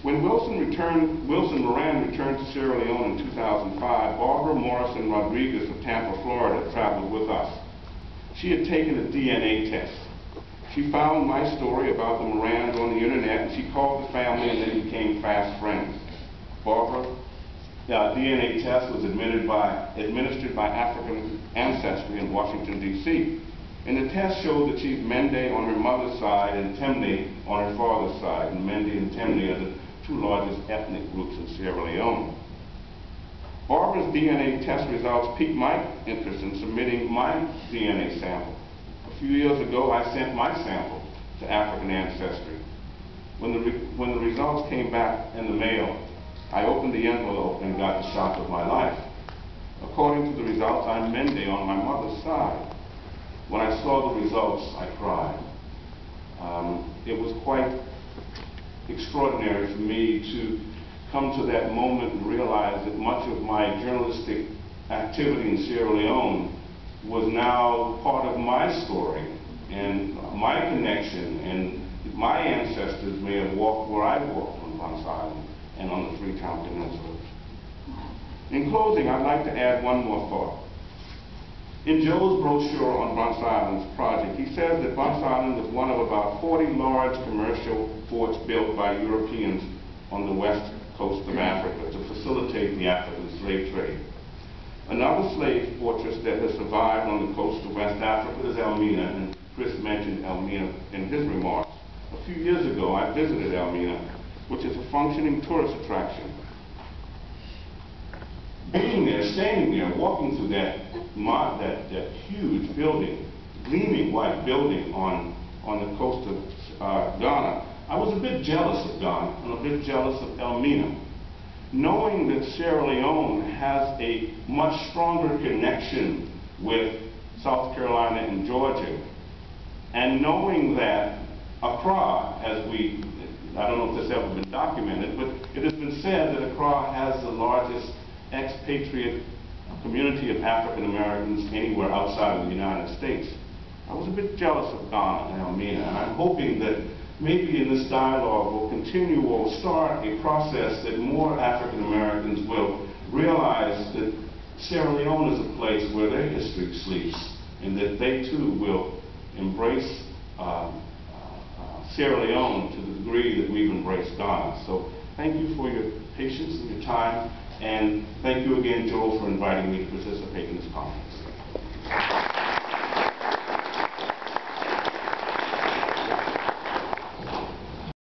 When Wilson Moran returned to Sierra Leone in 2005, Barbara Morrison Rodriguez of Tampa, Florida, traveled with us. She had taken a DNA test. She found my story about the Morans on the internet, and she called the family and they became fast friends. Barbara's DNA test was administered by African Ancestry in Washington, D.C. And the test showed that she's Mende on her mother's side and Temne on her father's side. And Mende and Temne are the two largest ethnic groups in Sierra Leone. Barbara's DNA test results piqued my interest in submitting my DNA sample. A few years ago, I sent my sample to African Ancestry. When the results came back in the mail, I opened the envelope and got the shock of my life. According to the results, I'm Mende on my mother's side. When I saw the results, I cried. It was quite extraordinary for me to come to that moment and realize that much of my journalistic activity in Sierra Leone was now part of my story and my connection, and my ancestors may have walked where I walked on Bronx Island and on the Freetown Peninsula. In closing, I'd like to add one more thought. In Joe's brochure on Bronx Island's project, he says that Bronx Island is one of about 40 large commercial forts built by Europeans on the west coast of Africa to facilitate the African slave trade. Another slave fortress that has survived on the coast of West Africa is Elmina, and Chris mentioned Elmina in his remarks. A few years ago, I visited Elmina, which is a functioning tourist attraction. Being there, standing there, walking through that huge building, gleaming white building on the coast of Ghana, I was a bit jealous of Ghana and a bit jealous of Elmina. Knowing that Sierra Leone has a much stronger connection with South Carolina and Georgia, and knowing that Accra, I don't know if this has ever been documented, but it has been said that Accra has the largest expatriate community of African Americans anywhere outside of the United States. I was a bit jealous of Ghana and Elmina, and I'm hoping that maybe in this dialogue we'll continue or start a process that more African Americans will realize that Sierra Leone is a place where their history sleeps, and that they too will embrace Sierra Leone to the degree that we've embraced Ghana. So thank you for your patience and your time, and thank you again, Joel, for inviting me to participate in this conference.